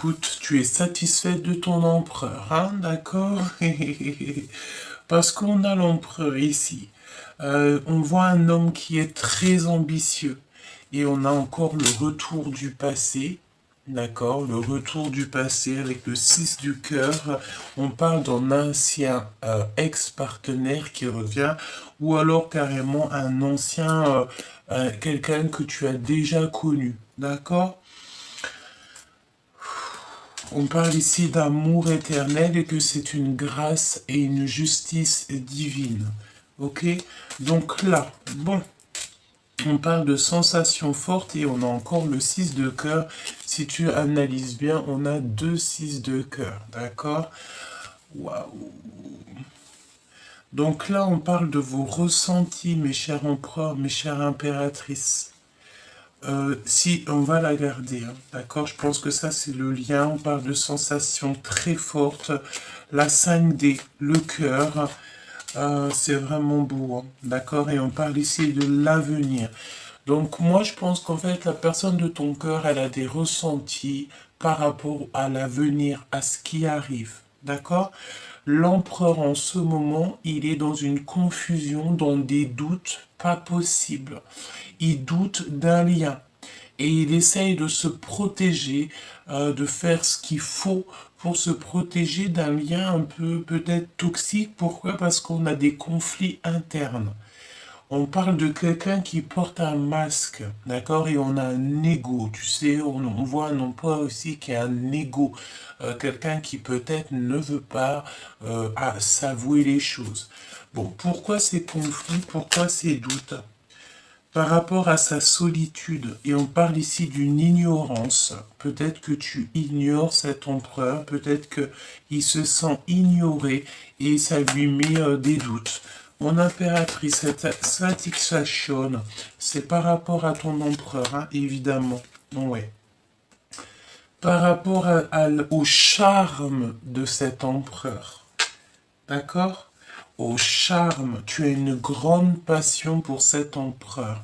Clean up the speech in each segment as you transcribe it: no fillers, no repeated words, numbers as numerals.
Écoute, tu es satisfait de ton empereur, hein, d'accord? Parce qu'on a l'empereur ici. On voit un homme qui est très ambitieux. Et on a encore le retour du passé. D'accord? Le retour du passé avec le 6 du cœur. On parle d'un ancien ex-partenaire qui revient. Ou alors carrément un ancien, quelqu'un que tu as déjà connu. D'accord? On parle ici d'amour éternel et que c'est une grâce et une justice divine. Ok? Donc là, bon, on parle de sensations fortes et on a encore le 6 de cœur. Si tu analyses bien, on a deux 6 de cœur. D'accord? Waouh! Donc là, on parle de vos ressentis, mes chers empereurs, mes chères impératrices. Si on va la garder, hein, d'accord? Je pense que ça c'est le lien. On parle de sensations très fortes. La 5D, le cœur, c'est vraiment beau, hein, d'accord? Et on parle ici de l'avenir. Donc moi je pense qu'en fait la personne de ton cœur, elle a des ressentis par rapport à l'avenir, à ce qui arrive, d'accord? L'empereur en ce moment, il est dans une confusion, dans des doutes pas possibles. Il doute d'un lien et il essaye de se protéger, de faire ce qu'il faut pour se protéger d'un lien un peu peut-être toxique. Pourquoi? Parce qu'on a des conflits internes. On parle de quelqu'un qui porte un masque, d'accord, et on a un ego, tu sais, on voit un emploi aussi qui a un ego, quelqu'un qui peut-être ne veut pas s'avouer les choses. Bon, pourquoi ces conflits, pourquoi ces doutes? Par rapport à sa solitude, et on parle ici d'une ignorance, peut-être que tu ignores cet empereur, peut-être que il se sent ignoré et ça lui met des doutes. Mon impératrice, cette satisfaction, c'est par rapport à ton empereur, hein, évidemment. Ouais. Par rapport au charme de cet empereur. D'accord? Au charme, tu as une grande passion pour cet empereur.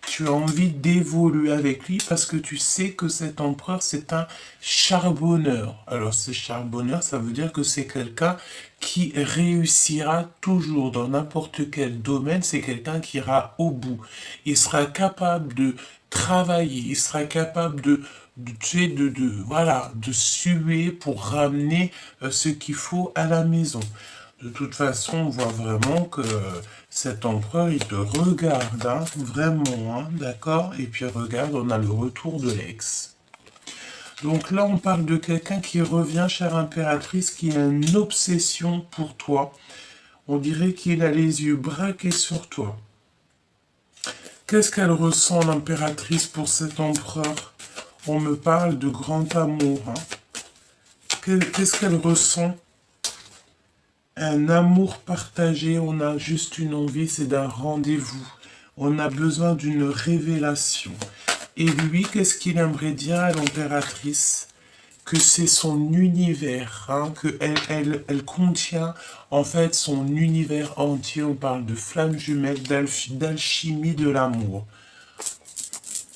Tu as envie d'évoluer avec lui parce que tu sais que cet empereur, c'est un charbonneur. Alors, ce charbonneur, ça veut dire que c'est quelqu'un qui réussira toujours dans n'importe quel domaine. C'est quelqu'un qui ira au bout. Il sera capable de travailler. Il sera capable tu sais, voilà, de suer pour ramener ce qu'il faut à la maison. De toute façon, on voit vraiment que cet empereur, il te regarde, hein, vraiment, hein, d'accord? Et puis regarde, on a le retour de l'ex. Donc là, on parle de quelqu'un qui revient, chère impératrice, qui a une obsession pour toi. On dirait qu'il a les yeux braqués sur toi. Qu'est-ce qu'elle ressent, l'impératrice, pour cet empereur? On me parle de grand amour, hein. Qu'est-ce qu'elle ressent? Un amour partagé, on a juste une envie, c'est d'un rendez-vous. On a besoin d'une révélation. Et lui, qu'est-ce qu'il aimerait dire à l'impératrice? Que c'est son univers, hein, que elle contient en fait son univers entier. On parle de flamme jumelle, d'alchimie de l'amour.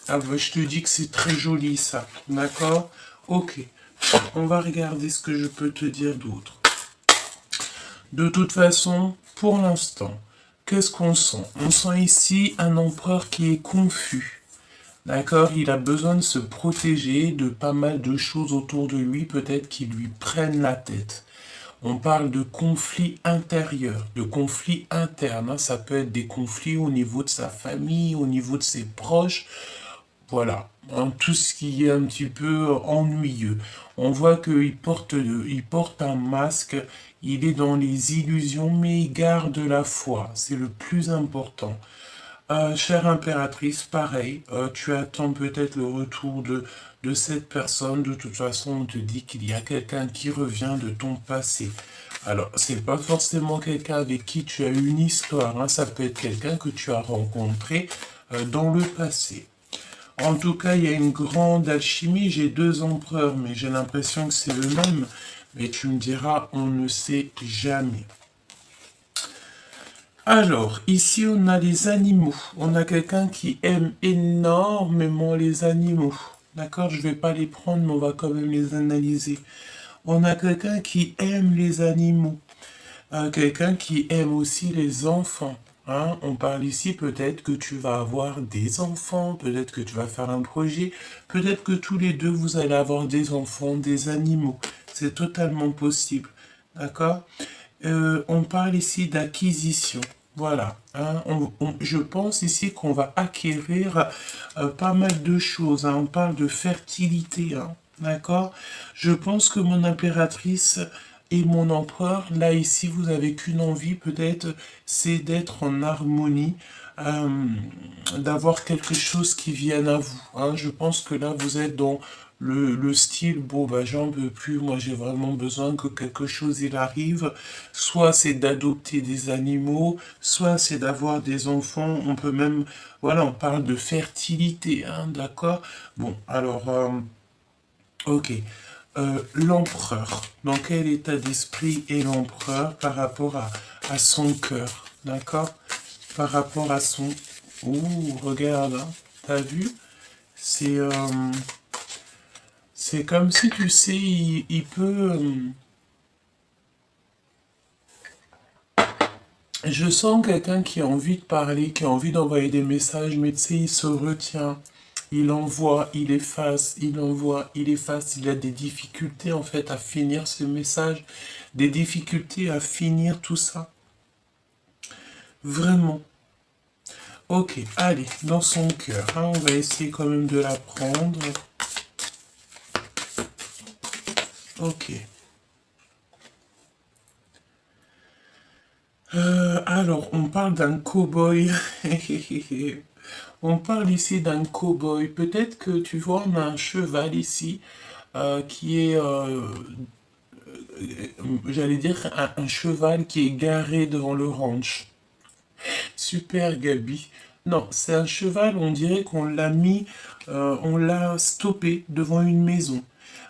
Ah, bah, je te dis que c'est très joli ça, d'accord? Ok, on va regarder ce que je peux te dire d'autre. De toute façon, pour l'instant, qu'est-ce qu'on sent? On sent ici un empereur qui est confus. D'accord? Il a besoin de se protéger de pas mal de choses autour de lui, peut-être qui lui prennent la tête. On parle de conflits intérieurs, de conflits internes, hein. Ça peut être des conflits au niveau de sa famille, au niveau de ses proches. Voilà, hein, tout ce qui est un petit peu ennuyeux. On voit il porte un masque, il est dans les illusions, mais il garde la foi. C'est le plus important. Chère impératrice, pareil, tu attends peut-être le retour de cette personne. De toute façon, on te dit qu'il y a quelqu'un qui revient de ton passé. Alors, c'est pas forcément quelqu'un avec qui tu as eu une histoire, hein. Ça peut être quelqu'un que tu as rencontré dans le passé. En tout cas, il y a une grande alchimie. J'ai deux empereurs, mais j'ai l'impression que c'est le même. Mais tu me diras, on ne sait jamais. Alors, ici, on a les animaux. On a quelqu'un qui aime énormément les animaux. D'accord? Je vais pas les prendre, mais on va quand même les analyser. On a quelqu'un qui aime les animaux. Quelqu'un qui aime aussi les enfants. Hein. On parle ici peut-être que tu vas avoir des enfants, peut-être que tu vas faire un projet, peut-être que tous les deux vous allez avoir des enfants, des animaux. C'est totalement possible. D'accord? On parle ici d'acquisition. Voilà. Hein. Je pense ici qu'on va acquérir pas mal de choses. Hein. On parle de fertilité. Hein. D'accord? Je pense que mon impératrice et mon empereur, là ici, vous avez qu'une envie peut-être, c'est d'être en harmonie, euh, d'avoir quelque chose qui vienne à vous. Hein. Je pense que là, vous êtes dans le style, bon, bah, j'en peux plus, moi j'ai vraiment besoin que quelque chose il arrive. Soit c'est d'adopter des animaux, soit c'est d'avoir des enfants. On peut même, voilà, on parle de fertilité, hein, d'accord? Bon, alors, ok. L'empereur, dans quel état d'esprit est l'empereur par rapport à son cœur, d'accord? Par rapport à son... Ouh, regarde, hein, t'as vu? C'est c'est comme si, tu sais, il peut... je sens quelqu'un qui a envie de parler, qui a envie d'envoyer des messages, mais tu sais, il se retient. Il envoie, il efface, il envoie, il efface. Il a des difficultés en fait à finir ce message, des difficultés à finir tout ça. Vraiment. Ok, allez, dans son cœur. Hein, on va essayer quand même de la prendre. Ok. Alors, on parle d'un cow-boy. On parle ici d'un cow-boy. Peut-être que tu vois, on a un cheval ici qui est, j'allais dire, un cheval qui est garé devant le ranch. Super Gabi. Non, c'est un cheval, on dirait qu'on l'a mis, on l'a stoppé devant une maison.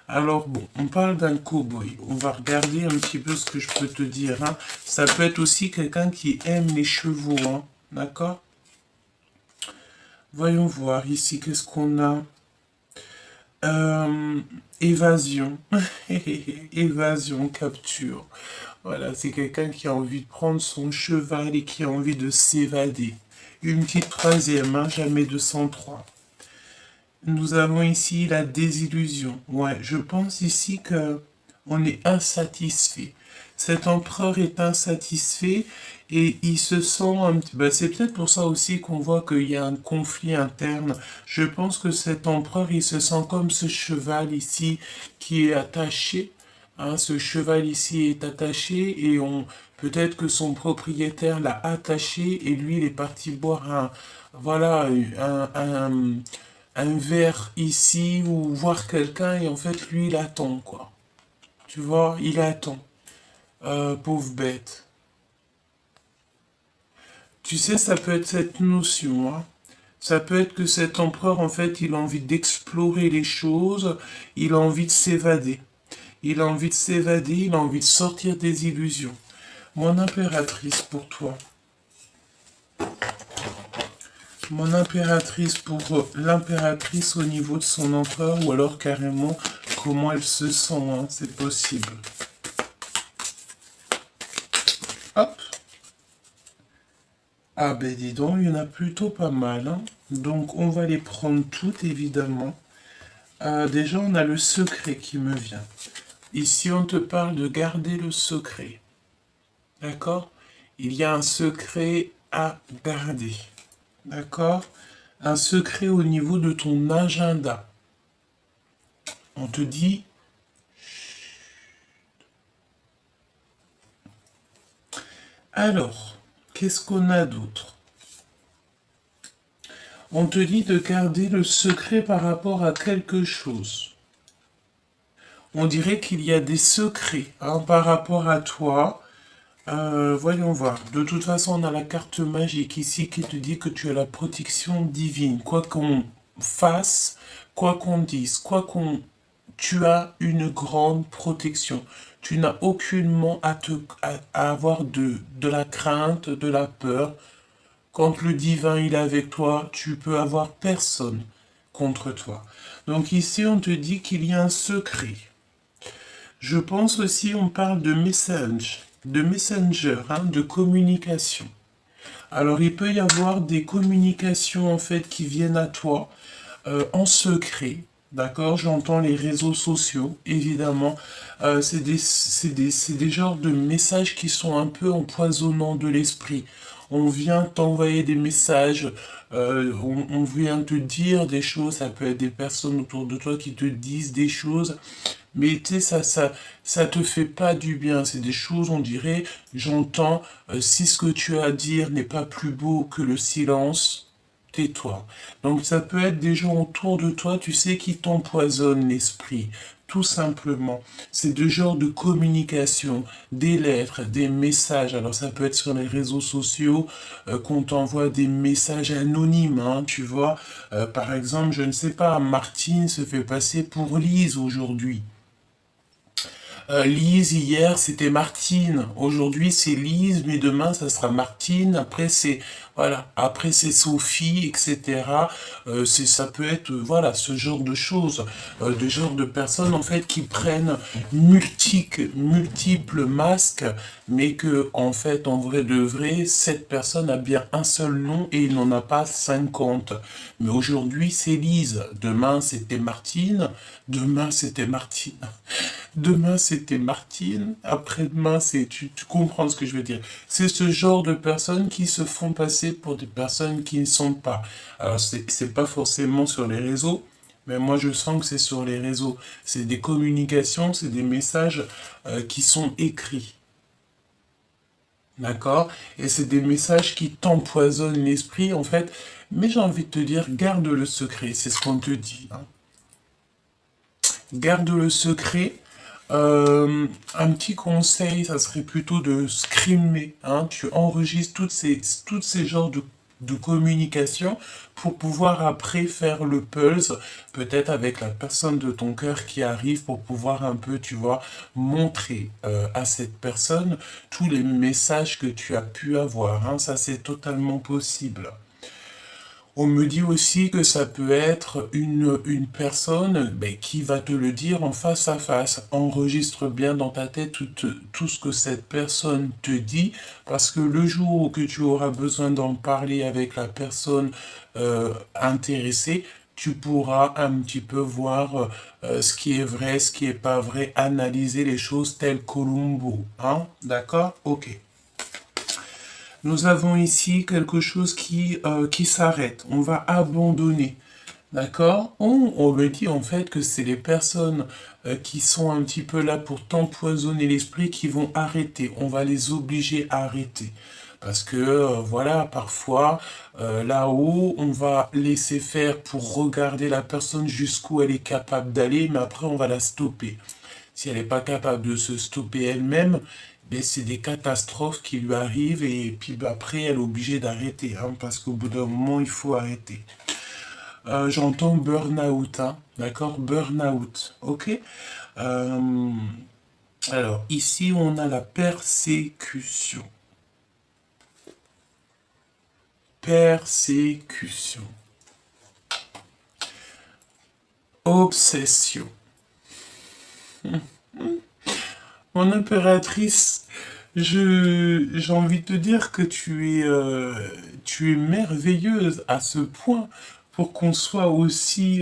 Alors bon, on parle d'un cow-boy. On va regarder un petit peu ce que je peux te dire. Hein. Ça peut être aussi quelqu'un qui aime les chevaux. Hein. D'accord? Voyons voir ici, qu'est-ce qu'on a? Euh, évasion. Évasion, capture. Voilà, c'est quelqu'un qui a envie de prendre son cheval et qui a envie de s'évader. Une petite troisième, hein, jamais 203. Nous avons ici la désillusion. Ouais, je pense ici que on est insatisfait. Cet empereur est insatisfait et il se sent un petit... Ben, c'est peut-être pour ça aussi qu'on voit qu'il y a un conflit interne. Je pense que cet empereur, il se sent comme ce cheval ici qui est attaché. Hein, ce cheval ici est attaché et on peut-être que son propriétaire l'a attaché et lui il est parti boire un voilà un verre ici ou voir quelqu'un et en fait lui il attend quoi. Tu vois, il attend. Pauvre bête. Tu sais, ça peut être cette notion, hein. Ça peut être que cet empereur, en fait, il a envie d'explorer les choses, il a envie de s'évader. Il a envie de s'évader, il a envie de sortir des illusions. Mon impératrice pour toi. Mon impératrice pour l'impératrice au niveau de son empereur ou alors carrément comment elle se sent, hein, c'est possible. Hop. Ah ben dis donc, il y en a plutôt pas mal. Hein. Donc on va les prendre toutes évidemment. Déjà on a le secret qui me vient. Ici on te parle de garder le secret. D'accord? Il y a un secret à garder. D'accord? Un secret au niveau de ton agenda. On te dit, alors, qu'est-ce qu'on a d'autre? On te dit de garder le secret par rapport à quelque chose. On dirait qu'il y a des secrets hein, par rapport à toi. Voyons voir. De toute façon, on a la carte magique ici qui te dit que tu as la protection divine. Quoi qu'on fasse, quoi qu'on dise, quoi qu'on... Tu as une grande protection. Tu n'as aucunement à avoir de la crainte, de la peur. Quand le divin il est avec toi, tu peux avoir personne contre toi. Donc ici, on te dit qu'il y a un secret. Je pense aussi, on parle de message, de messenger, hein, de communication. Alors, il peut y avoir des communications, en fait, qui viennent à toi en secret. D'accord? J'entends les réseaux sociaux, évidemment. C'est des genres de messages qui sont un peu empoisonnants de l'esprit. On vient t'envoyer des messages, on vient te dire des choses, ça peut être des personnes autour de toi qui te disent des choses, mais tu sais, ça te fait pas du bien. C'est des choses, on dirait, j'entends, si ce que tu as à dire n'est pas plus beau que le silence, tais-toi. Donc ça peut être des gens autour de toi, tu sais, qui t'empoisonnent l'esprit. Tout simplement. C'est de genre de communication, des lettres, des messages. Alors ça peut être sur les réseaux sociaux, qu'on t'envoie des messages anonymes, hein, tu vois. Par exemple, je ne sais pas, Martine se fait passer pour Lise aujourd'hui. Lise, hier, c'était Martine. Aujourd'hui, c'est Lise, mais demain, ça sera Martine. Après, c'est, voilà. Après, c'est Sophie, etc. Ça peut être, voilà, ce genre de choses. De genre de personnes, en fait, qui prennent multiples masques, mais que, en fait, en vrai de vrai, cette personne a bien un seul nom et il n'en a pas 50. Mais aujourd'hui, c'est Lise. Demain, c'était Martine. Demain, c'était Martine. Demain, c'était Martine. Après-demain, tu comprends ce que je veux dire. C'est ce genre de personnes qui se font passer pour des personnes qui ne sont pas. Alors, c'est pas forcément sur les réseaux, mais moi, je sens que c'est sur les réseaux. C'est des communications, c'est des messages qui sont écrits. D'accord? Et c'est des messages qui t'empoisonnent l'esprit, en fait. Mais j'ai envie de te dire, garde le secret. C'est ce qu'on te dit, hein. Garde le secret. Un petit conseil, ça serait plutôt de screamer, hein. Tu enregistres toutes ces genres de communication pour pouvoir après faire le pulse, peut-être avec la personne de ton cœur qui arrive pour pouvoir un peu, tu vois, montrer à cette personne tous les messages que tu as pu avoir, hein. Ça, c'est totalement possible. On me dit aussi que ça peut être une personne ben, qui va te le dire en face à face. Enregistre bien dans ta tête tout ce que cette personne te dit, parce que le jour que tu auras besoin d'en parler avec la personne intéressée, tu pourras un petit peu voir ce qui est vrai, ce qui est pas vrai, analyser les choses telles Columbo. Hein? D'accord? Ok. Nous avons ici quelque chose qui s'arrête. On va abandonner. D'accord? On me dit en fait que c'est les personnes qui sont un petit peu là pour t'empoisonner l'esprit qui vont arrêter. On va les obliger à arrêter. Parce que voilà, parfois, là-haut, on va laisser faire pour regarder la personne jusqu'où elle est capable d'aller, mais après, on va la stopper. Si elle n'est pas capable de se stopper elle-même, ben c'est des catastrophes qui lui arrivent et puis ben, après, elle est obligée d'arrêter, hein, parce qu'au bout d'un moment, il faut arrêter. J'entends burn-out, hein, d'accord? Burn-out, ok? Euh, alors, ici, on a la persécution. Persécution. Obsession. Mon impératrice, j'ai envie de te dire que tu es merveilleuse à ce point pour qu'on soit aussi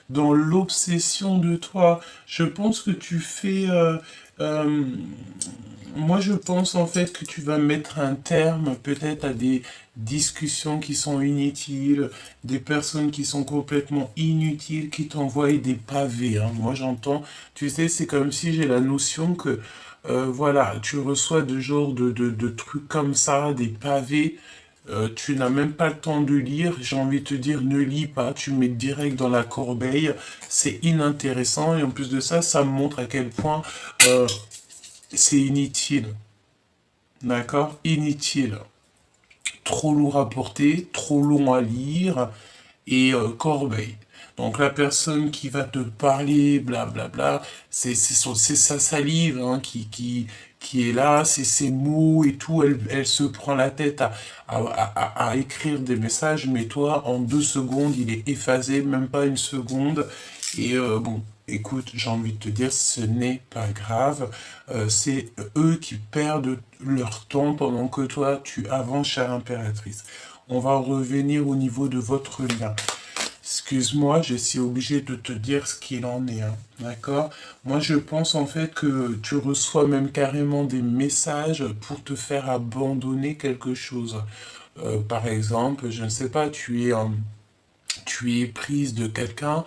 dans l'obsession de toi. Je pense que tu fais, euh, moi je pense en fait que tu vas mettre un terme peut-être à des discussions qui sont inutiles, des personnes qui sont complètement inutiles, qui t'envoient des pavés, hein. Moi j'entends, tu sais, c'est comme si j'ai la notion que voilà, tu reçois de genre de trucs comme ça, des pavés, tu n'as même pas le temps de lire, j'ai envie de te dire, ne lis pas, tu mets direct dans la corbeille, c'est inintéressant, et en plus de ça, ça me montre à quel point c'est inutile, d'accord? Inutile. Trop lourd à porter, trop long à lire, et corbeille. Donc la personne qui va te parler, blablabla, c'est sa salive hein, qui est là, c'est ses mots et tout, elle se prend la tête à écrire des messages, mais toi, en 2 secondes, il est effacé, même pas une seconde, Et bon, écoute, j'ai envie de te dire, ce n'est pas grave. C'est eux qui perdent leur temps pendant que toi, tu avances, chère impératrice. On va revenir au niveau de votre lien. Excuse-moi, je suis obligé de te dire ce qu'il en est, hein, d'accord? Moi, je pense en fait que tu reçois même carrément des messages pour te faire abandonner quelque chose. Par exemple, je ne sais pas, tu es prise de quelqu'un,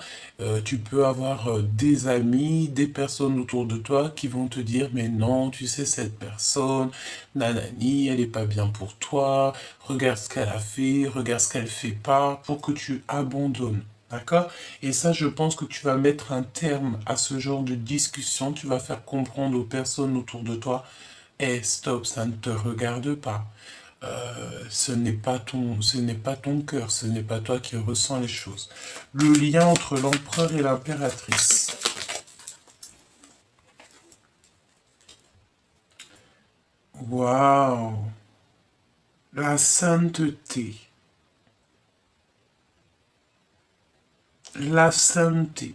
tu peux avoir des amis, des personnes autour de toi qui vont te dire, mais non, tu sais, cette personne, nanani, elle est pas bien pour toi, regarde ce qu'elle a fait, regarde ce qu'elle fait pas, pour que tu abandonnes. D'accord? Et ça, je pense que tu vas mettre un terme à ce genre de discussion. Tu vas faire comprendre aux personnes autour de toi, eh, stop, ça ne te regarde pas. Ce n'est pas ton cœur, ce n'est pas toi qui ressens les choses. Le lien entre l'empereur et l'impératrice. Waouh! La sainteté. La sainteté.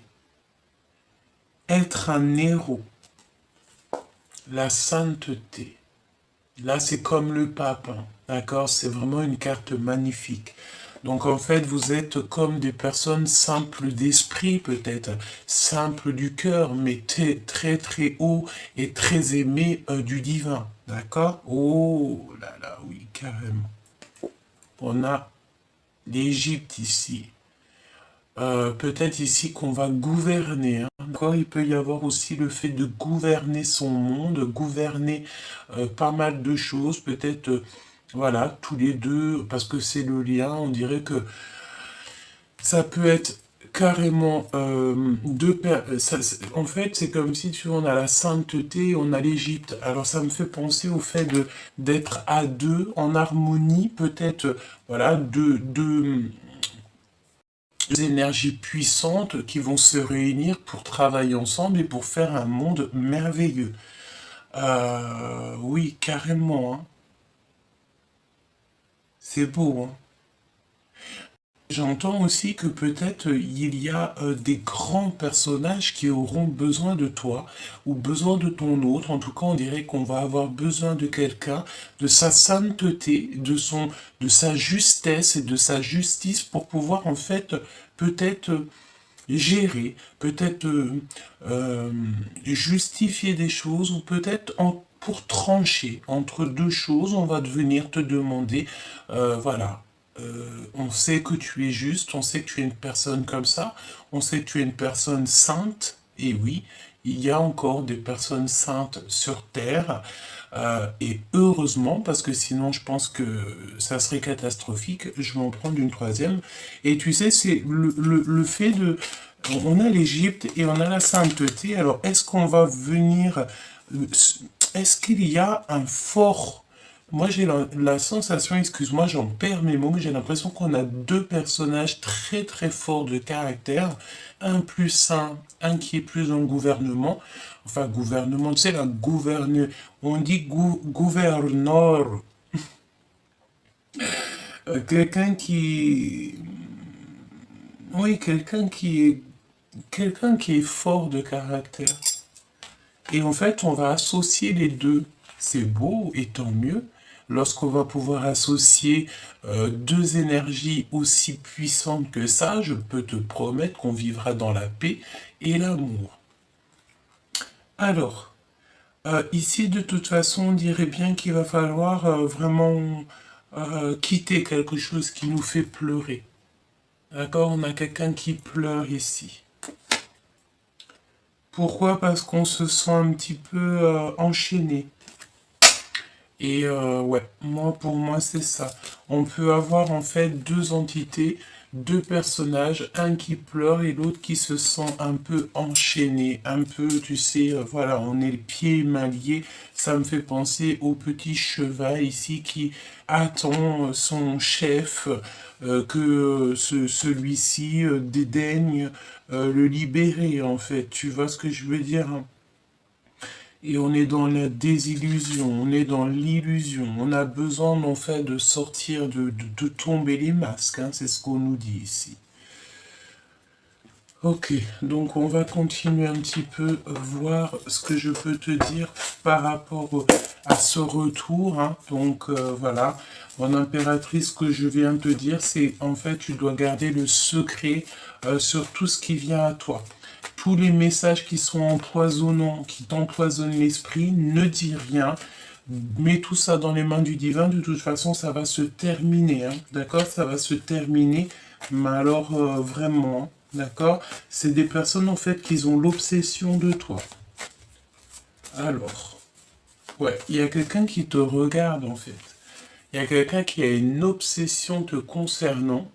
Être un héros. La sainteté. Là, c'est comme le pape, hein, d'accord? C'est vraiment une carte magnifique. Donc, en fait, vous êtes comme des personnes simples d'esprit, peut-être, simples du cœur, mais très, très haut et très aimés du divin, d'accord? Oh là là, oui, carrément. On a l'Égypte ici. Peut-être ici qu'on va gouverner, hein, d'accord? Il peut y avoir aussi le fait de gouverner son monde, gouverner pas mal de choses, peut-être, voilà, tous les deux, parce que c'est le lien, on dirait que ça peut être carrément en fait, c'est comme si tu vois, on a la sainteté, on a l'Égypte. Alors ça me fait penser au fait de d'être à deux, en harmonie, peut-être, voilà, deux énergies puissantes qui vont se réunir pour travailler ensemble et pour faire un monde merveilleux. Oui, carrément, hein. C'est beau, hein. J'entends aussi que peut-être il y a des grands personnages qui auront besoin de toi ou besoin de ton autre. En tout cas, on dirait qu'on va avoir besoin de quelqu'un, de sa sainteté, de sa justesse et de sa justice pour pouvoir en fait peut-être gérer, peut-être euh, justifier des choses ou peut-être pour trancher entre deux choses, on va venir te demander, voilà, on sait que tu es juste, on sait que tu es une personne comme ça, on sait que tu es une personne sainte, et oui, il y a encore des personnes saintes sur Terre, et heureusement, parce que sinon je pense que ça serait catastrophique, je vais en prendre une troisième. Et tu sais, c'est le fait de... On a l'Égypte et on a la sainteté, alors est-ce qu'on va venir... Est-ce qu'il y a un fort... Moi j'ai la sensation, excuse-moi, j'en perds mes mots, mais j'ai l'impression qu'on a deux personnages très très forts de caractère, un plus saint, un qui est plus dans le gouvernement, enfin gouvernement, tu sais, la gouverne, on dit gouverneur, quelqu'un qui, oui, quelqu'un qui est fort de caractère. Et en fait, on va associer les deux. C'est beau et tant mieux lorsqu'on va pouvoir associer deux énergies aussi puissantes que ça. Je peux te promettre qu'on vivra dans la paix et l'amour. Alors, ici, de toute façon, on dirait bien qu'il va falloir vraiment quitter quelque chose qui nous fait pleurer. D'accord? On a quelqu'un qui pleure ici. Pourquoi? Parce qu'on se sent un petit peu enchaîné. Et ouais, moi pour moi c'est ça. On peut avoir en fait deux entités, deux personnages, un qui pleure et l'autre qui se sent un peu enchaîné, un peu, tu sais, voilà, on est les pieds et mains liés. Ça me fait penser au petit cheval ici qui attend son chef, que celui-ci dédaigne le libérer en fait. Tu vois ce que je veux dire, hein? Et on est dans la désillusion, on est dans l'illusion. On a besoin en fait de sortir, de tomber les masques, hein, c'est ce qu'on nous dit ici. Ok, donc on va continuer un petit peu, voir ce que je peux te dire par rapport à ce retour, hein. Donc voilà, mon impératrice, ce que je viens de te dire, c'est en fait tu dois garder le secret sur tout ce qui vient à toi. Tous les messages qui sont empoisonnants, qui t'empoisonnent l'esprit, ne dis rien. Mets tout ça dans les mains du divin. De toute façon, ça va se terminer, hein. D'accord? Ça va se terminer. Mais alors, vraiment, d'accord? C'est des personnes, en fait, qui ont l'obsession de toi. Alors, ouais, il y a quelqu'un qui te regarde, en fait. Il y a quelqu'un qui a une obsession te concernant.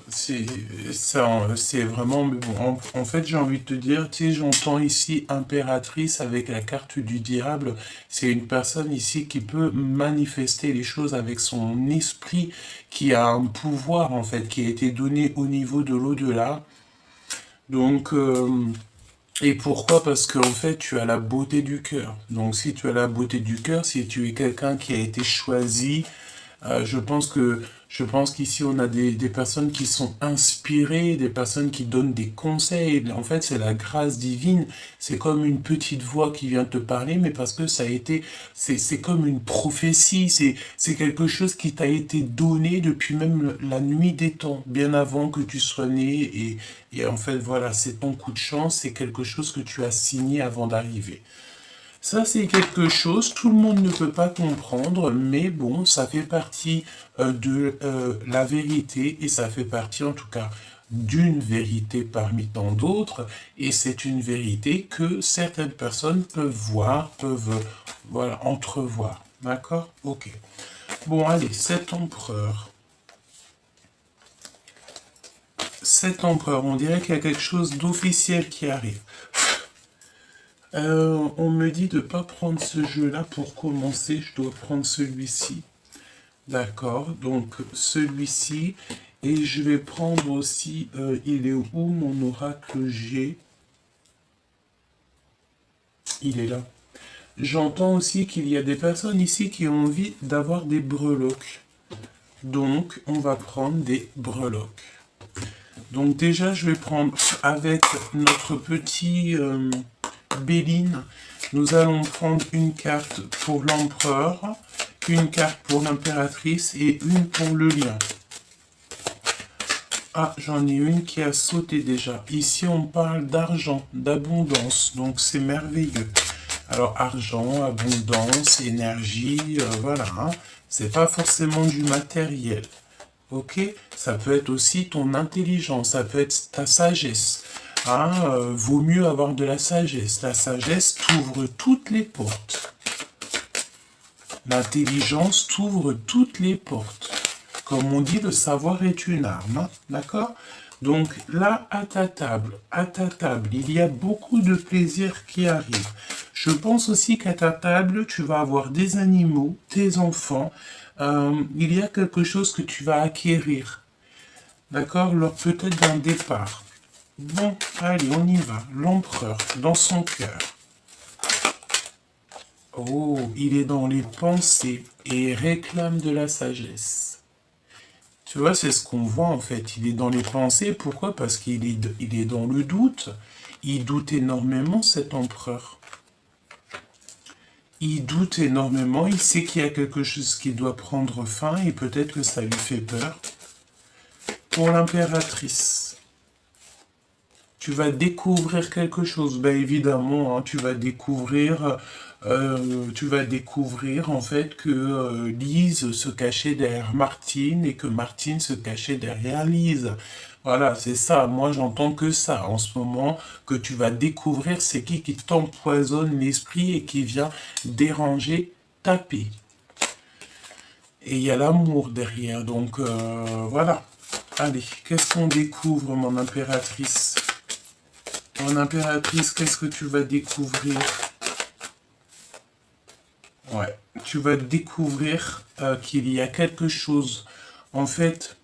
C'est ça, c'est vraiment, mais bon, en fait, j'ai envie de te dire, tu sais, j'entends ici impératrice avec la carte du diable. C'est une personne ici qui peut manifester les choses avec son esprit, qui a un pouvoir, en fait, qui a été donné au niveau de l'au-delà. Donc, et pourquoi? Parce qu'en fait, tu as la beauté du cœur. Donc, si tu as la beauté du cœur, si tu es quelqu'un qui a été choisi, je pense qu'ici on a des personnes qui sont inspirées, des personnes qui donnent des conseils. En fait, c'est la grâce divine. C'est comme une petite voix qui vient te parler, mais parce que ça a été, c'est comme une prophétie. C'est quelque chose qui t'a été donné depuis même la nuit des temps, bien avant que tu sois né. Et en fait, voilà, c'est ton coup de chance. C'est quelque chose que tu as signé avant d'arriver. Ça, c'est quelque chose, tout le monde ne peut pas comprendre, mais bon, ça fait partie de la vérité, et ça fait partie en tout cas d'une vérité parmi tant d'autres, et c'est une vérité que certaines personnes peuvent voir, peuvent, voilà, entrevoir. D'accord? Ok. Bon, allez, cet empereur. Cet empereur, on dirait qu'il y a quelque chose d'officiel qui arrive. On me dit de ne pas prendre ce jeu-là pour commencer, je dois prendre celui-ci. D'accord, donc celui-ci. Et je vais prendre aussi, il est où mon oracle G? Il est là. J'entends aussi qu'il y a des personnes ici qui ont envie d'avoir des breloques. Donc, on va prendre des breloques. Donc déjà, je vais prendre avec notre petit Béline, nous allons prendre une carte pour l'empereur, une carte pour l'impératrice et une pour le lion. Ah, j'en ai une qui a sauté déjà. Ici, on parle d'argent, d'abondance, donc c'est merveilleux. Alors, argent, abondance, énergie, voilà, hein. C'est pas forcément du matériel. Ok? Ça peut être aussi ton intelligence, ça peut être ta sagesse. Hein, vaut mieux avoir de la sagesse. La sagesse t'ouvre toutes les portes. L'intelligence t'ouvre toutes les portes. Comme on dit, le savoir est une arme. Hein, d'accord? Donc là, à ta table, il y a beaucoup de plaisir qui arrive. Je pense aussi qu'à ta table, tu vas avoir des animaux, tes enfants. Il y a quelque chose que tu vas acquérir. D'accord? Lors peut-être d'un départ. Bon, allez, on y va. L'empereur, dans son cœur. Oh, il est dans les pensées et réclame de la sagesse. Tu vois, c'est ce qu'on voit en fait. Il est dans les pensées. Pourquoi? Parce il est dans le doute. Il doute énormément, cet empereur. Il doute énormément. Il sait qu'il y a quelque chose qui doit prendre fin et peut-être que ça lui fait peur. Pour l'impératrice, tu vas découvrir quelque chose. Ben évidemment, hein, tu vas découvrir en fait que Lise se cachait derrière Martine et que Martine se cachait derrière Lise. Voilà, c'est ça. Moi, j'entends que ça en ce moment, que tu vas découvrir c'est qui t'empoisonne l'esprit et qui vient déranger ta paix. Et il y a l'amour derrière. Donc voilà. Allez, qu'est-ce qu'on découvre, mon impératrice? Mon impératrice, qu'est-ce que tu vas découvrir? Ouais, tu vas découvrir qu'il y a quelque chose, en fait,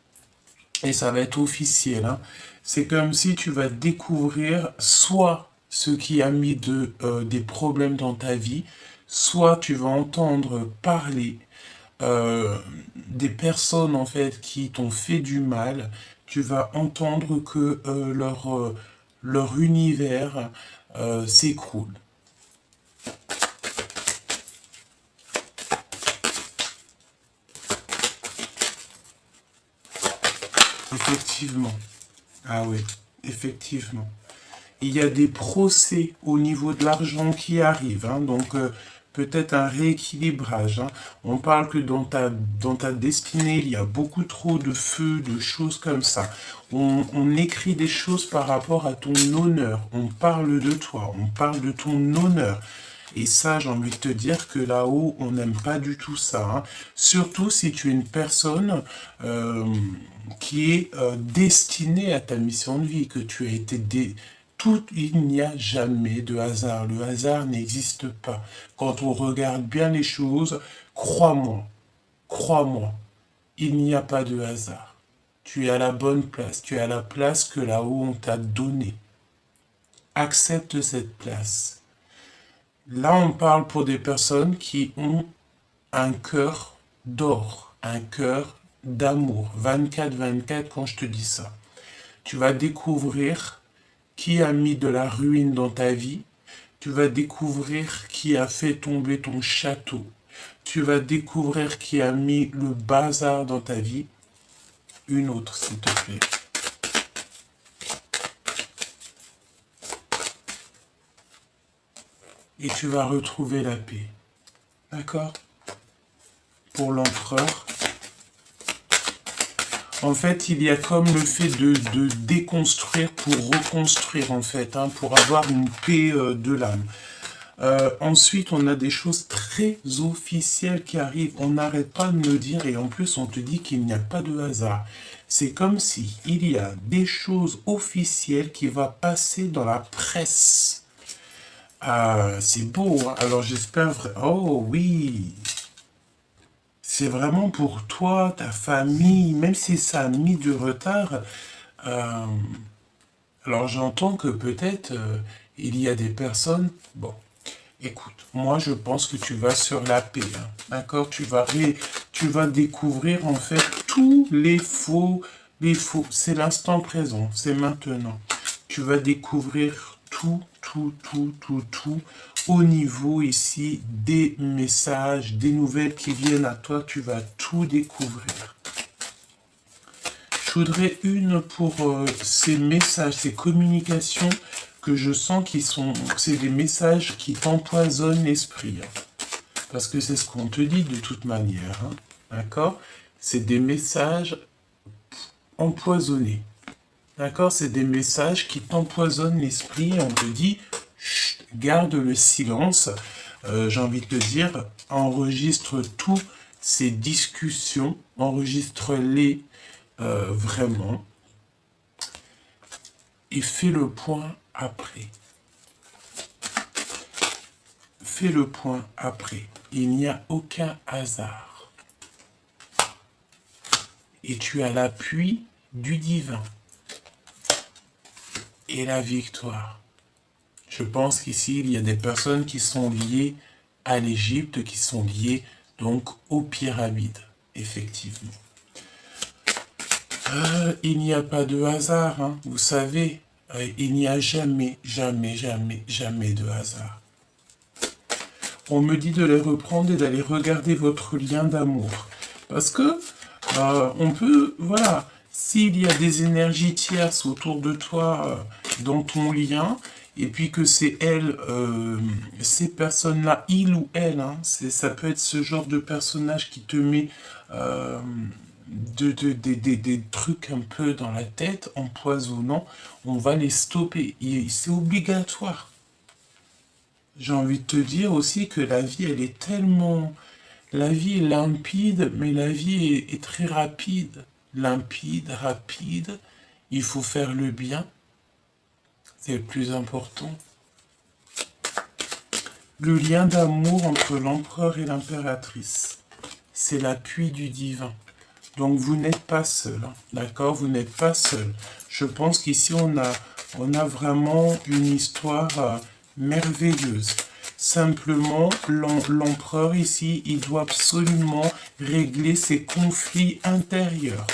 et ça va être officiel, hein. C'est comme si tu vas découvrir soit ce qui a mis des problèmes dans ta vie, soit tu vas entendre parler des personnes en fait qui t'ont fait du mal, tu vas entendre que leur univers s'écroule. Effectivement. Ah oui, effectivement. Il y a des procès au niveau de l'argent qui arrivent, hein, donc peut-être un rééquilibrage. Hein. On parle que dans ta destinée, il y a beaucoup trop de feu, de choses comme ça. On écrit des choses par rapport à ton honneur. On parle de toi, on parle de ton honneur. Et ça, j'ai envie de te dire que là-haut, on n'aime pas du tout ça. Hein. Surtout si tu es une personne qui est destinée à ta mission de vie, que tu as été il n'y a jamais de hasard. Le hasard n'existe pas. Quand on regarde bien les choses, crois-moi, crois-moi, il n'y a pas de hasard. Tu es à la bonne place. Tu es à la place que là-haut on t'a donnée. Accepte cette place. Là, on parle pour des personnes qui ont un cœur d'or, un cœur d'amour. 24-24 quand je te dis ça. Tu vas découvrir qui a mis de la ruine dans ta vie. Tu vas découvrir qui a fait tomber ton château. Tu vas découvrir qui a mis le bazar dans ta vie. Une autre, s'il te plaît. Et tu vas retrouver la paix. D'accord? Pour l'empereur. En fait, il y a comme le fait de déconstruire pour reconstruire, en fait, hein, pour avoir une paix de l'âme. Ensuite, on a des choses très officielles qui arrivent. On n'arrête pas de me dire, et en plus, on te dit qu'il n'y a pas de hasard. C'est comme si il y a des choses officielles qui vont passer dans la presse. C'est beau, hein? Alors j'espère... Oh oui! C'est vraiment pour toi, ta famille, même si ça a mis du retard. Alors j'entends que peut-être il y a des personnes... Bon, écoute, moi je pense que tu vas sur la paix, hein, d'accord? Tu vas découvrir en fait tous les faux. C'est l'instant présent, c'est maintenant. Tu vas découvrir tout au niveau ici des messages, des nouvelles qui viennent à toi, tu vas tout découvrir. Je voudrais une pour ces messages, ces communications que je sens qui sont, c'est des messages qui t'empoisonnent l'esprit. Hein. Parce que c'est ce qu'on te dit de toute manière. Hein. D'accord? C'est des messages empoisonnés. D'accord? C'est des messages qui t'empoisonnent l'esprit. On te dit, chut, garde le silence. J'ai envie de te dire, enregistre toutes ces discussions, enregistre-les vraiment. Et fais le point après. Fais le point après. Il n'y a aucun hasard. Et tu as l'appui du divin. Et la victoire. Je pense qu'ici, il y a des personnes qui sont liées à l'Égypte, qui sont liées donc aux pyramides, effectivement. Il n'y a pas de hasard, hein, vous savez, il n'y a jamais de hasard. On me dit de les reprendre et d'aller regarder votre lien d'amour. Parce que on peut, voilà, s'il y a des énergies tierces autour de toi, dans ton lien, et puis que c'est elle, ces personnes-là, il ou elle, hein, ça peut être ce genre de personnage qui te met des trucs un peu dans la tête, empoisonnants, on va les stopper. C'est obligatoire. J'ai envie de te dire aussi que la vie, elle est tellement... La vie est limpide, mais la vie est très rapide. Limpide, rapide. Il faut faire le bien. C'est le plus important. Le lien d'amour entre l'empereur et l'impératrice. C'est l'appui du divin. Donc vous n'êtes pas seul. Hein, d'accord? Vous n'êtes pas seul. Je pense qu'ici, on a vraiment une histoire merveilleuse. Simplement, l'empereur ici, il doit absolument régler ses conflits intérieurs.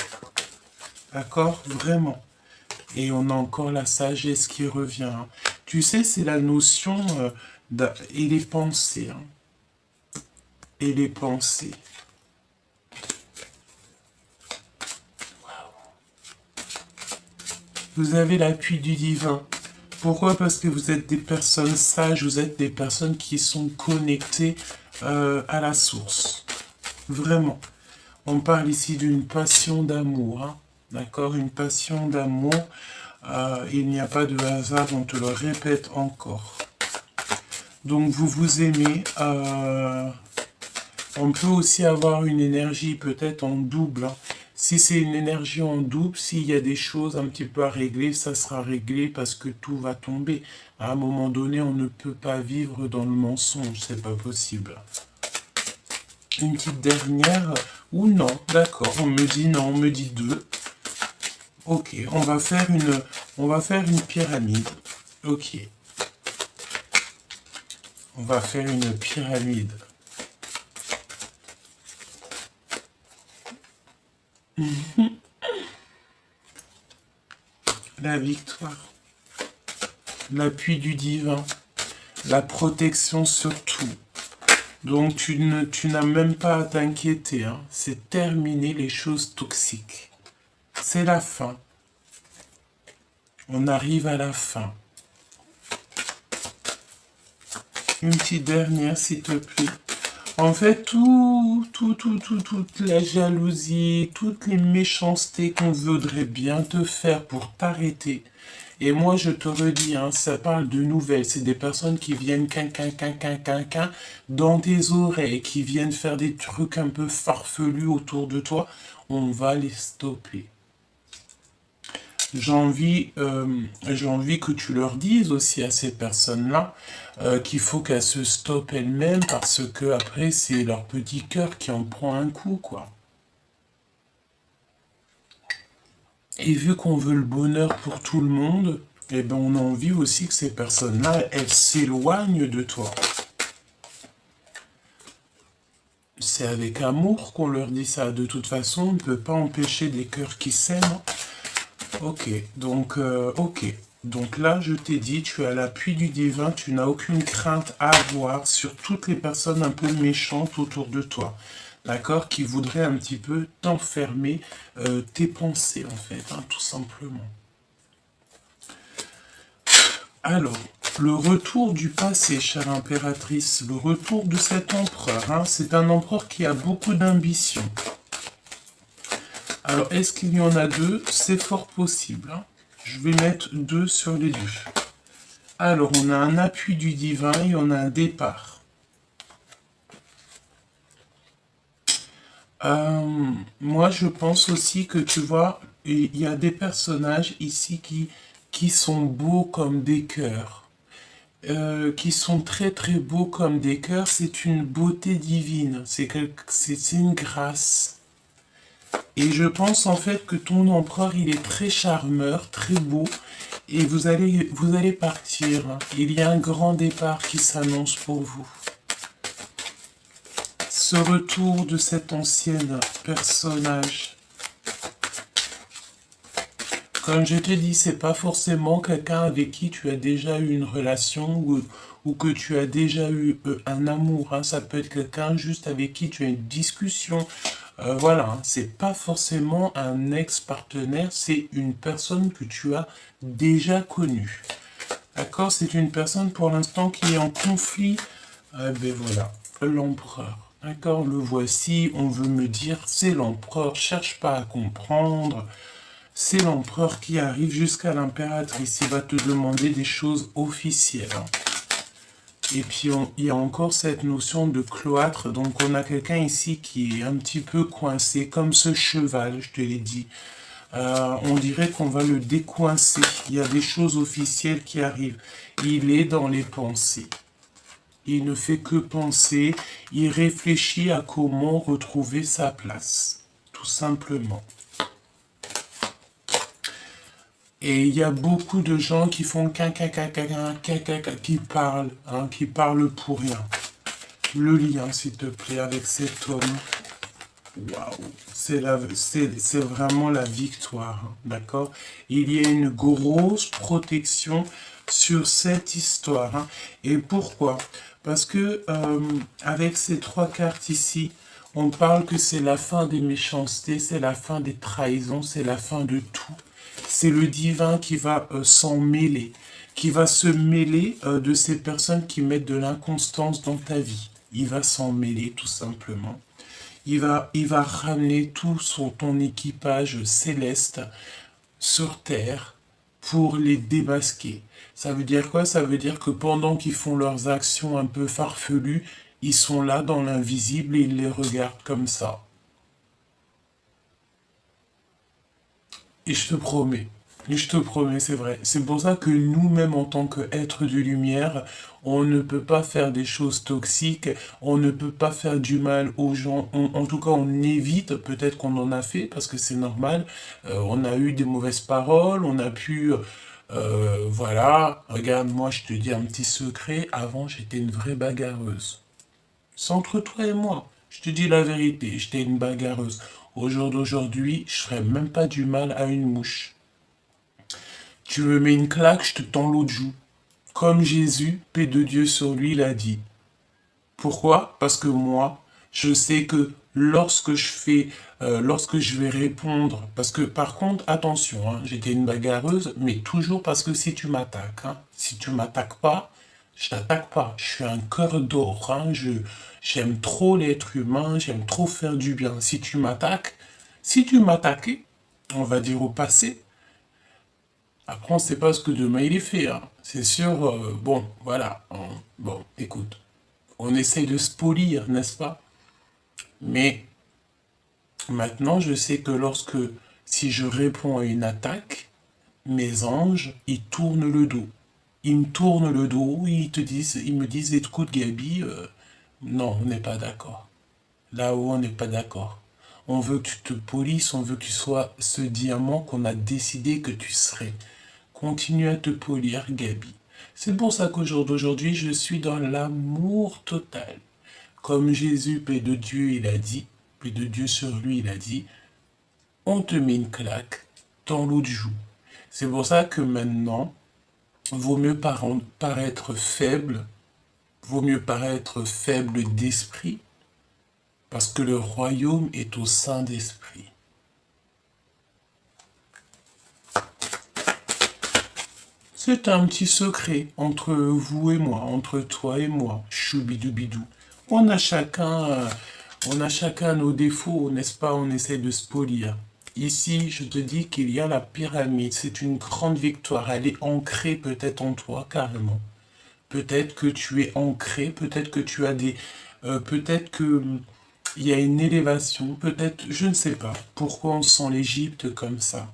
D'accord? Vraiment. Et on a encore la sagesse qui revient, hein. Tu sais, c'est la notion et les pensées, hein. Et les pensées. Vous avez l'appui du divin. Pourquoi? Parce que vous êtes des personnes sages, vous êtes des personnes qui sont connectées à la source. Vraiment. On parle ici d'une passion d'amour, hein. D'accord? Une passion d'amour. Il n'y a pas de hasard, on te le répète encore. Donc vous vous aimez. On peut aussi avoir une énergie peut-être en double, hein. Si c'est une énergie en double, s'il y a des choses un petit peu à régler, ça sera réglé parce que tout va tomber. À un moment donné, on ne peut pas vivre dans le mensonge, c'est pas possible. Une petite dernière, ou non, d'accord, on me dit non, on me dit deux. Ok, on va faire une pyramide. Ok. On va faire une pyramide. La victoire, l'appui du divin, la protection sur tout. Donc tu n'as même pas à t'inquiéter, hein. C'est terminé les choses toxiques. C'est la fin. On arrive à la fin. Une petite dernière, s'il te plaît. En fait, toute la jalousie, toutes les méchancetés qu'on voudrait bien te faire pour t'arrêter. Et moi, je te redis, hein, ça parle de nouvelles. C'est des personnes qui viennent dans tes oreilles, qui viennent faire des trucs un peu farfelus autour de toi. On va les stopper. J'ai envie que tu leur dises aussi à ces personnes-là qu'il faut qu'elles se stoppent elles-mêmes parce que après c'est leur petit cœur qui en prend un coup, quoi. Et vu qu'on veut le bonheur pour tout le monde, eh ben on a envie aussi que ces personnes-là, elles s'éloignent de toi. C'est avec amour qu'on leur dit ça. De toute façon, on ne peut pas empêcher des cœurs qui s'aiment. Ok, donc, ok. Donc là, je t'ai dit, tu as l'appui du divin, tu n'as aucune crainte à avoir sur toutes les personnes un peu méchantes autour de toi, d'accord, qui voudraient un petit peu t'enfermer tes pensées, en fait, hein, tout simplement. Alors, le retour du passé, chère impératrice, le retour de cet empereur, hein, c'est un empereur qui a beaucoup d'ambition. Alors, est-ce qu'il y en a deux? C'est fort possible, hein. Je vais mettre deux sur les deux. Alors, on a un appui du divin et on a un départ. Moi, je pense aussi que, tu vois, il y a des personnages ici qui sont beaux comme des cœurs. Qui sont très très beaux comme des cœurs. C'est une beauté divine. C'est une grâce. Et je pense en fait que ton empereur, il est très charmeur, très beau. Et vous allez partir. Il y a un grand départ qui s'annonce pour vous. Ce retour de cet ancien personnage. Comme je te dis, c'est pas forcément quelqu'un avec qui tu as déjà eu une relation ou que tu as déjà eu un amour, hein. Ça peut être quelqu'un juste avec qui tu as une discussion. Voilà, hein. C'est pas forcément un ex-partenaire, c'est une personne que tu as déjà connue. D'accord? C'est une personne pour l'instant qui est en conflit. Ben voilà, l'empereur. D'accord? Le voici, on veut me dire, c'est l'empereur, cherche pas à comprendre. C'est l'empereur qui arrive jusqu'à l'impératrice. Il va te demander des choses officielles. Et puis, il y a encore cette notion de cloître. Donc, on a quelqu'un ici qui est un petit peu coincé, comme ce cheval, je te l'ai dit. On dirait qu'on va le décoincer. Il y a des choses officielles qui arrivent. Il est dans les pensées. Il ne fait que penser. Il réfléchit à comment retrouver sa place. Tout simplement. Et il y a beaucoup de gens qui font qui parlent pour rien. Le lien, s'il te plaît, avec cet homme. Waouh, c'est vraiment la victoire, hein, d'accord? Il y a une grosse protection sur cette histoire, hein. Et pourquoi? Parce que avec ces trois cartes ici, on parle que c'est la fin des méchancetés, c'est la fin des trahisons, c'est la fin de tout. C'est le divin qui va s'en mêler, qui va se mêler de ces personnes qui mettent de l'inconstance dans ta vie. Il va s'en mêler tout simplement. Il va ramener ton équipage céleste sur Terre pour les démasquer. Ça veut dire quoi? Ça veut dire que pendant qu'ils font leurs actions un peu farfelues, ils sont là dans l'invisible et ils les regardent comme ça. Et je te promets, c'est vrai. C'est pour ça que nous-mêmes, en tant qu'êtres de lumière, on ne peut pas faire des choses toxiques, on ne peut pas faire du mal aux gens. En tout cas, on évite, peut-être qu'on en a fait, parce que c'est normal. On a eu des mauvaises paroles, on a pu... voilà, regarde, moi je te dis un petit secret, avant j'étais une vraie bagarreuse. C'est entre toi et moi. Je te dis la vérité, j'étais une bagarreuse. Au jour d'aujourd'hui, je ferais même pas du mal à une mouche. Tu me mets une claque, je te tends l'autre joue. Comme Jésus, paix de Dieu sur lui, l'a dit. Pourquoi? Parce que moi, je sais que lorsque je vais répondre, parce que par contre, attention, hein, j'étais une bagarreuse, mais toujours parce que si tu m'attaques, hein, si tu m'attaques pas, je t'attaque pas. Je suis un cœur d'or, hein, j'aime trop l'être humain, j'aime trop faire du bien. Si tu m'attaquais, on va dire au passé, après on sait pas ce que demain il est fait, hein. C'est sûr, bon, voilà, bon, écoute, on essaye de se polir, n'est-ce pas? Mais maintenant, je sais que si je réponds à une attaque, mes anges, ils tournent le dos. Ils me tournent le dos, ils me disent, écoute Gabi, non, on n'est pas d'accord. Là-haut, on n'est pas d'accord. On veut que tu te polisses, on veut que tu sois ce diamant qu'on a décidé que tu serais. Continue à te polir, Gabi. C'est pour ça qu'au jour d'aujourd'hui, je suis dans l'amour total. Comme Jésus, paix de Dieu, il a dit, paix de Dieu sur lui, il a dit, on te met une claque dans l'autre joue. C'est pour ça que maintenant, vaut mieux paraître faible, vaut mieux paraître faible d'esprit, parce que le royaume est au sein d'esprit. C'est un petit secret entre vous et moi, entre toi et moi, choubidoubidou. On a chacun, euh, on a chacun nos défauts, n'est-ce pas? On essaie de se polir. Ici, je te dis qu'il y a la pyramide. C'est une grande victoire. Elle est ancrée peut-être en toi, carrément. Peut-être que tu es ancré, peut-être que tu as peut-être que il y a une élévation, peut-être, je ne sais pas. Pourquoi on sent l'Égypte comme ça?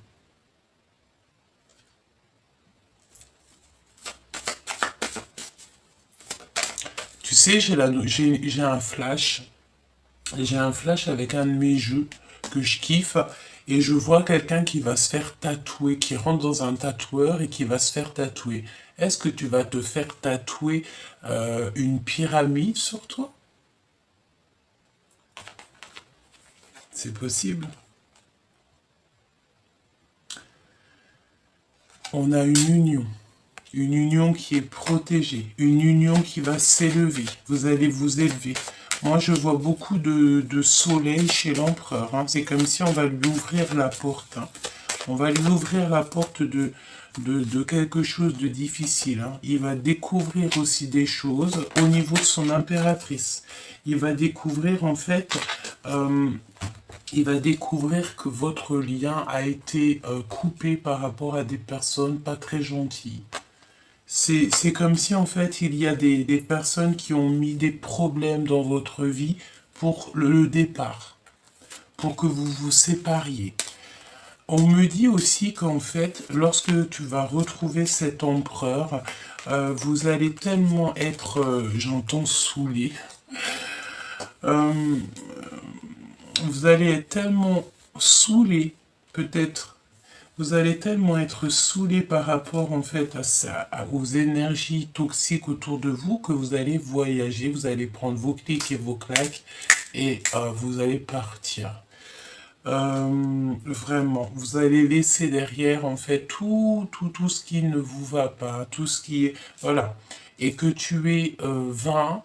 Tu sais, j'ai un flash. J'ai un flash avec un de mes jeux que je kiffe et je vois quelqu'un qui va se faire tatouer, qui rentre dans un tatoueur et qui va se faire tatouer. Est-ce que tu vas te faire tatouer une pyramide sur toi? C'est possible. On a une union qui est protégée, une union qui va s'élever. Vous allez vous élever. Moi, je vois beaucoup de soleil chez l'empereur, hein. C'est comme si on va lui ouvrir la porte, hein. On va lui ouvrir la porte de quelque chose de difficile, hein. Il va découvrir aussi des choses au niveau de son impératrice. Il va découvrir en fait, euh, il va découvrir que votre lien a été coupé par rapport à des personnes pas très gentilles. C'est comme si en fait il y a des personnes qui ont mis des problèmes dans votre vie pour le départ, pour que vous vous sépariez. On me dit aussi qu'en fait, lorsque tu vas retrouver cet empereur, vous allez tellement être, j'entends saoulé, euh, vous allez être tellement saoulé, peut-être, vous allez tellement être saoulé par rapport en fait aux énergies toxiques autour de vous que vous allez voyager, vous allez prendre vos clics et vos claques et vous allez partir. Vraiment, vous allez laisser derrière en fait tout ce qui ne vous va pas, tout ce qui est, voilà, et que tu aies 20,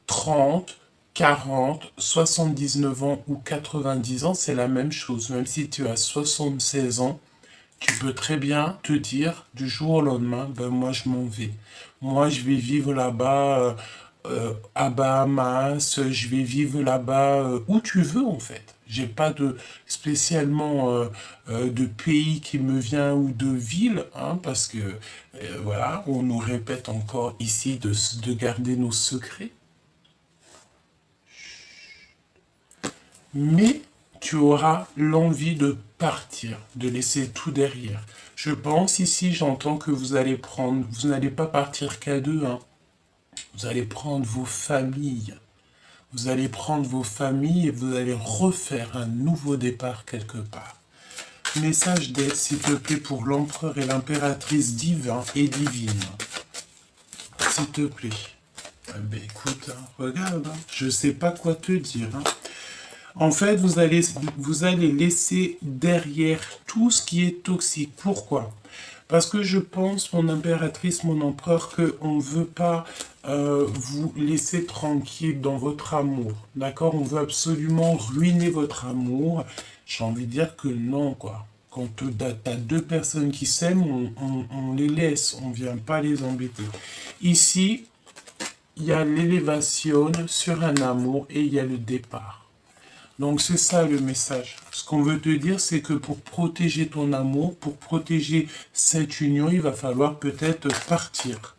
30, 40, 79 ans ou 90 ans, c'est la même chose, même si tu as 76 ans, tu peux très bien te dire du jour au lendemain, ben moi je m'en vais. Moi je vais vivre là-bas à Bahamas, je vais vivre là-bas où tu veux en fait. J'ai pas de spécialement de pays qui me vient ou de ville, hein, parce que voilà, on nous répète encore ici de garder nos secrets. Mais tu auras l'envie de partir, de laisser tout derrière. Je pense ici, j'entends que vous allez prendre, vous n'allez pas partir qu'à deux, hein. Vous allez prendre vos familles. Vous allez prendre vos familles et vous allez refaire un nouveau départ quelque part. Message d'aide, s'il te plaît, pour l'empereur et l'impératrice divin et divine. S'il te plaît. Eh ben, écoute, hein, regarde, hein, je sais pas quoi te dire. Hein. En fait, vous allez laisser derrière tout ce qui est toxique. Pourquoi? Parce que je pense, mon impératrice, mon empereur, qu'on ne veut pas vous laisser tranquille dans votre amour. D'accord? On veut absolument ruiner votre amour. J'ai envie de dire que non, quoi. Quand tu as deux personnes qui s'aiment, on les laisse, on ne vient pas les embêter. Ici, il y a l'élévation sur un amour et il y a le départ. Donc c'est ça le message. Ce qu'on veut te dire, c'est que pour protéger ton amour, pour protéger cette union, il va falloir peut-être partir.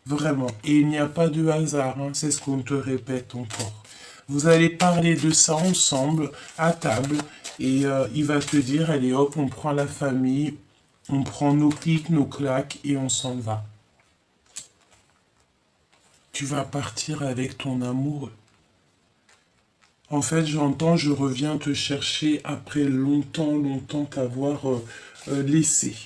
Vraiment. Et il n'y a pas de hasard, hein, c'est ce qu'on te répète encore. Vous allez parler de ça ensemble, à table, et il va te dire, allez hop, on prend la famille, on prend nos clics, nos claques, et on s'en va. Tu vas partir avec ton amoureux. En fait, j'entends, je reviens te chercher après longtemps t'avoir laissé.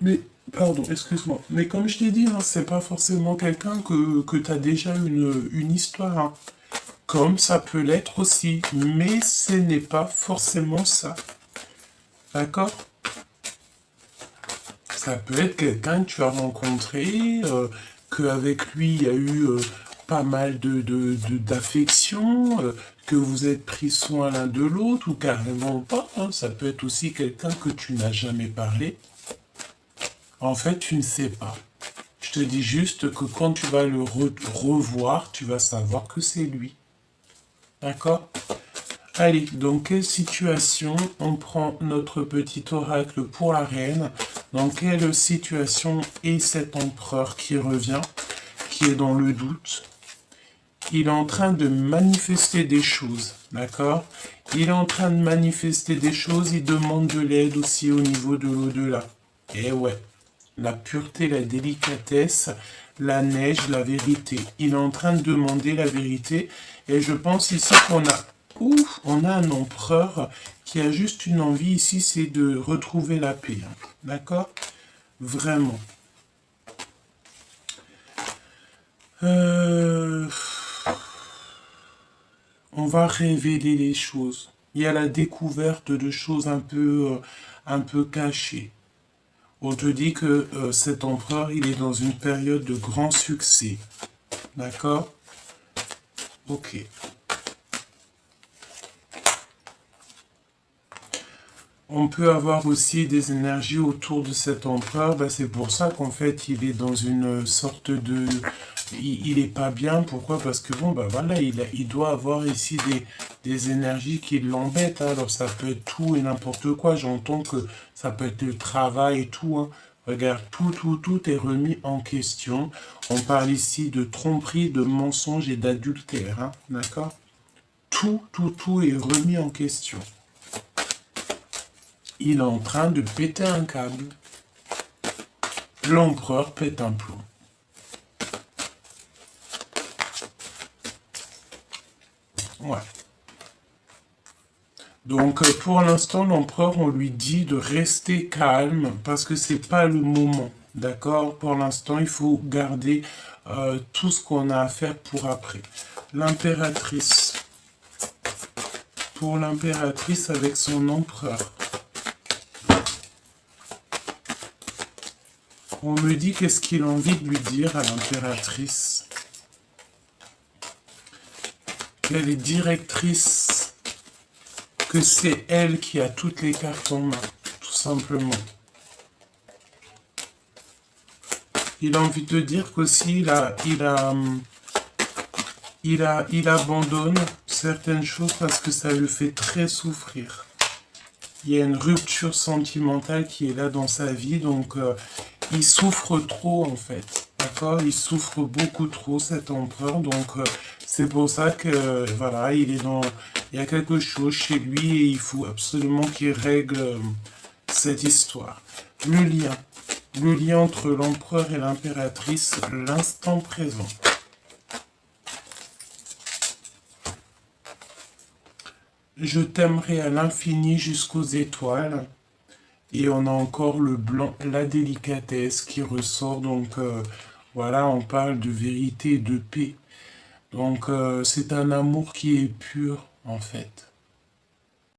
Mais, pardon, excuse-moi. Mais comme je t'ai dit, hein, c'est pas forcément quelqu'un que tu as déjà une histoire. Hein. Comme ça peut l'être aussi. Mais ce n'est pas forcément ça. D'accord? Ça peut être quelqu'un que tu as rencontré, qu'avec lui, il y a eu pas mal d'affection, que vous êtes pris soin l'un de l'autre, ou carrément pas. Hein. Ça peut être aussi quelqu'un que tu n'as jamais parlé. En fait, tu ne sais pas. Je te dis juste que quand tu vas le revoir, tu vas savoir que c'est lui. D'accord? Allez, dans quelle situation on prend notre petit oracle pour la reine? Dans quelle situation est cet empereur qui revient, qui est dans le doute? Il est en train de manifester des choses, d'accord? Il est en train de manifester des choses, il demande de l'aide aussi au niveau de l'au-delà. Et ouais, la pureté, la délicatesse, la neige, la vérité. Il est en train de demander la vérité. Et je pense ici qu'on a, on a un empereur qui a juste une envie ici, c'est de retrouver la paix. Hein. D'accord? Vraiment. On va révéler les choses. Il y a la découverte de choses un peu cachées. On te dit que cet empereur, il est dans une période de grand succès. D'accord? Ok. On peut avoir aussi des énergies autour de cet empereur. Ben, c'est pour ça qu'en fait, il est dans une sorte de... Il est pas bien. Pourquoi? Parce que bon, ben voilà, il doit avoir ici des énergies qui l'embêtent. Hein. Alors ça peut être tout et n'importe quoi. J'entends que ça peut être le travail et tout. Hein. Regarde, tout est remis en question. On parle ici de tromperie, de mensonge et d'adultère. Hein. D'accord? Tout est remis en question. Il est en train de péter un câble. L'empereur pète un plomb. Ouais. Donc pour l'instant, l'empereur, on lui dit de rester calme parce que c'est pas le moment. D'accord? Pour l'instant, il faut garder tout ce qu'on a à faire pour après. L'impératrice. Pour l'impératrice avec son empereur. On me dit qu'est-ce qu'il a envie de lui dire à l'impératrice. Qu'elle est directrice, que c'est elle qui a toutes les cartes en main, tout simplement. Il a envie de dire qu'aussi il abandonne certaines choses parce que ça le fait très souffrir. Il y a une rupture sentimentale qui est là dans sa vie, donc il souffre trop en fait. D'accord? Il souffre beaucoup trop cet empereur, donc c'est pour ça que voilà, il y a quelque chose chez lui et il faut absolument qu'il règle cette histoire. Le lien entre l'empereur et l'impératrice, l'instant présent. Je t'aimerai à l'infini jusqu'aux étoiles. Et on a encore le blanc, la délicatesse qui ressort. Donc voilà, on parle de vérité et de paix. Donc c'est un amour qui est pur en fait.